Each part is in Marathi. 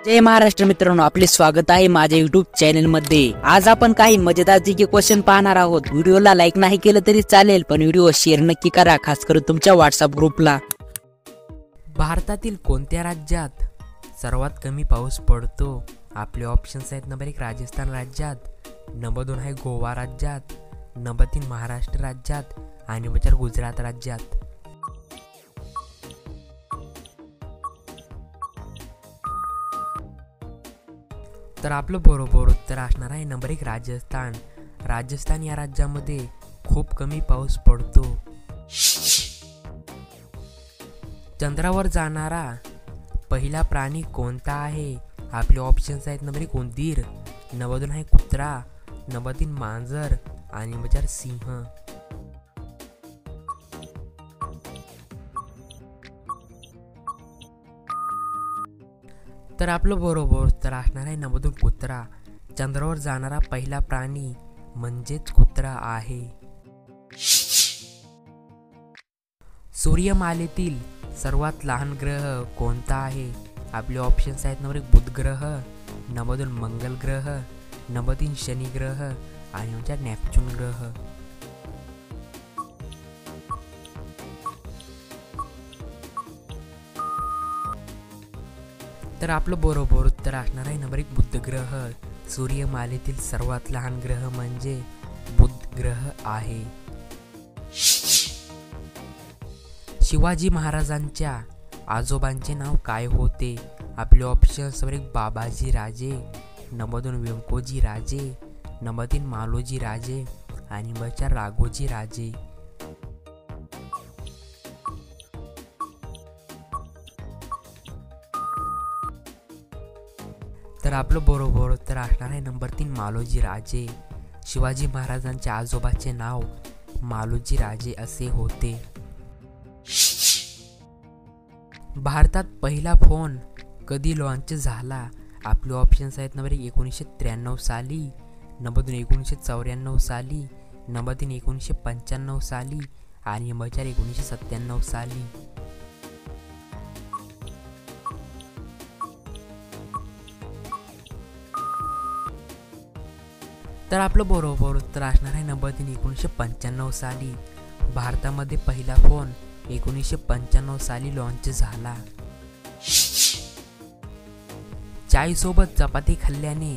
जय महाराष्ट्र मित्रांनो, आपले स्वागत आहे माझ्या युट्यूब चॅनल मध्ये। आज आपण काही मजेदार जीके क्वेश्चन पाहणार आहोत। व्हिडिओला लाईक नाही केलं तरी चालेल, पण व्हिडिओ शेअर नक्की करा, खास करून तुमच्या व्हॉट्सअप ग्रुपला। भारतातील कोणत्या राज्यात सर्वात कमी पाऊस पडतो? आपले ऑप्शन्स आहेत। नंबर 1 राजस्थान राज्यात, नंबर 2 आहे गोवा राज्यात, नंबर 3 महाराष्ट्र राज्यात आणि नंबर 4 गुजरात राज्यात। तर आपलं बरोबर उत्तर असणार आहे नंबर 1 राजस्थान। राजस्थान या राज्यामध्ये खूप कमी पाऊस पडतो। चंद्रावर जाणारा पहिला प्राणी कोणता आहे? आपले ऑप्शन्स आहेत। नंबर 1 उंदीर, नंबर 2 आहे कुत्रा, नंबर 3 मांजर आणि नंबर 4 सिंह। तर आपलं बरोबर उत्तर असणार आहे नंबर 2 कुत्रा। चंद्रावर जाणारा पहिला प्राणी म्हणजेच कुत्रा आहे। सूर्यमालेतील सर्वात लहान ग्रह कोणता आहे? आपले ऑप्शन्स आहेत। नंबर 1 बुध ग्रह, नंबर 2 मंगल ग्रह, नंबर 3 शनी ग्रह आणि नंबर 4 नेपच्यून ग्रह। तर आपलं बरोबर उत्तर असणार आहे नंबर 1 बुध ग्रह। सूर्यमालेतील सर्वात लहान ग्रह म्हणजे बुध ग्रह आहे। शिवाजी महाराजांच्या आजोबांचे नाव काय होते? आपले ऑप्शन्स नंबर 1 बाबाजी राजे, नंबर 2 व्यंकोजी राजे, नंबर 3 मालोजी राजे आणि नंबर 4 राघोजी राजे। तर आपलं बरोबर उत्तर असणार आहे नंबर 3 मालोजी राजे। शिवाजी महाराजांच्या आजोबाचे नाव मालोजी राजे असे होते। भारतात पहिला फोन कधी लॉन्च झाला? आपले ऑप्शन्स आहेत। नंबर 1 1993 साली, नंबर 2 1994 साली, नंबर 3 1995 साली आणि नंबर 4 1997 साली। तर आपलं बरोबर उत्तर असणार आहे नंबर 3 1995 साली। भारतामध्ये पहिला फोन 1995 साली लॉन्च झाला। चायसोबत चपाती खाल्ल्याने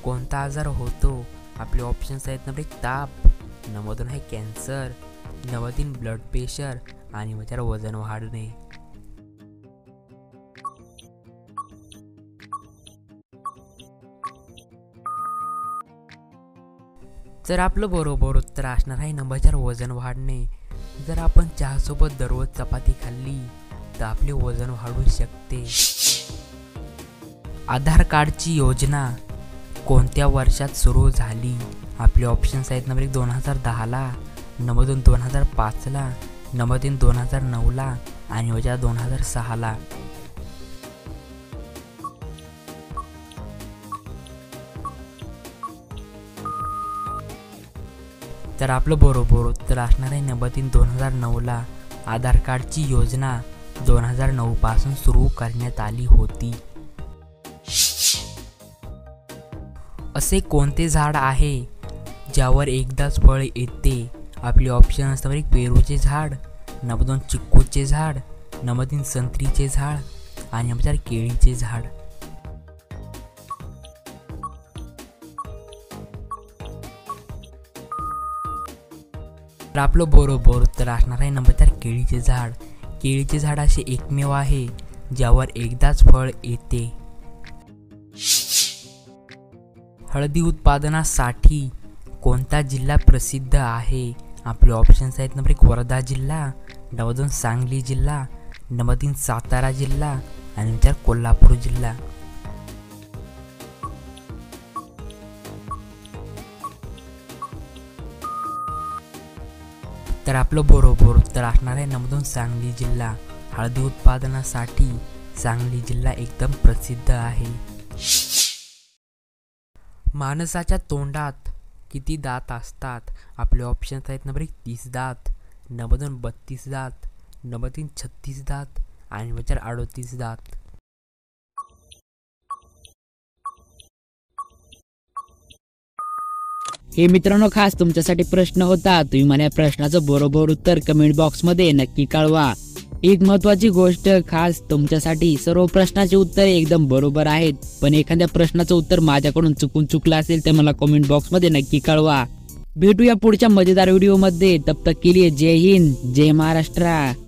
कोणता आजार होतो? आपले ऑप्शन्स आहेत। नंबर 1 ताप, नंबर 2 आहे कॅन्सर, नंबर 3 ब्लड प्रेशर आणि नंबर 4 वजन वाढणे। तर आपलं बरोबर उत्तर असणार आहे नंबर 4 वजन वाढणे। जर आपण चहासोबत दररोज चपाती खाल्ली तर आपले वजन वाढू शकते। आधार कार्डची योजना कोणत्या वर्षात सुरू झाली? आपले ऑप्शन्स आहेत। नंबर 1 2010 ला, नंबर 2 2005 ला, नंबर 3 2009 ला आणि नंबर 4 2006 ला। तर आपलं बरोबर उत्तर असणार आहे नंबर 3 2009 ला। आधार कार्डची योजना 2009 पासून सुरू करण्यात आली होती। असे कोणते झाड आहे ज्यावर एकदाच फळ येते? आपले ऑप्शन असतात। नंबर 1 पेरूचे झाड, नंबर 2 चिक्कूचे झाड, नंबर 3 संत्रीचे झाड आणि नंबर 4 केळीचे झाड। तर आपलं बरोबर उत्तर असणार आहे नंबर 4 केळीचे झाड। केळीचे झाड असे एकमेव आहे ज्यावर एकदाच फळ येते। हळदी उत्पादनासाठी कोणता जिल्हा प्रसिद्ध आहे? आपले ऑप्शन्स आहेत। नंबर 1 वर्धा जिल्हा, नंबर 2 सांगली जिल्हा, नंबर 3 सातारा जिल्हा आणि नंबर 4 कोल्हापूर जिल्हा। तर आपलं बरोबर उत्तर असणार आहे नंबर 2 सांगली जिल्हा। हळदी उत्पादनासाठी सांगली जिल्हा एकदम प्रसिद्ध आहे। माणसाच्या तोंडात किती दात असतात? आपले ऑप्शन्स आहेत। नंबर 1 30 दात, नंबर 2 32 दात, नंबर 3 36 दात आणि नंबर 4 38 दात। हे मित्रांनो खास तुमच्यासाठी प्रश्न होता, तुम्ही मला या प्रश्नाचं बरोबर उत्तर कमेंट बॉक्स मध्ये नक्की कळवा। एक महत्वाची गोष्ट खास तुमच्यासाठी, सर्व प्रश्नाचे उत्तर एकदम बरोबर आहेत, पण एखाद्या प्रश्नाचं उत्तर माझ्याकडून चुकलं असेल तर मला कमेंट बॉक्स मध्ये नक्की कळवा। भेटूया पुढच्या मजेदार व्हिडिओ मध्ये, तब तक के लिए जय हिंद जय महाराष्ट्र।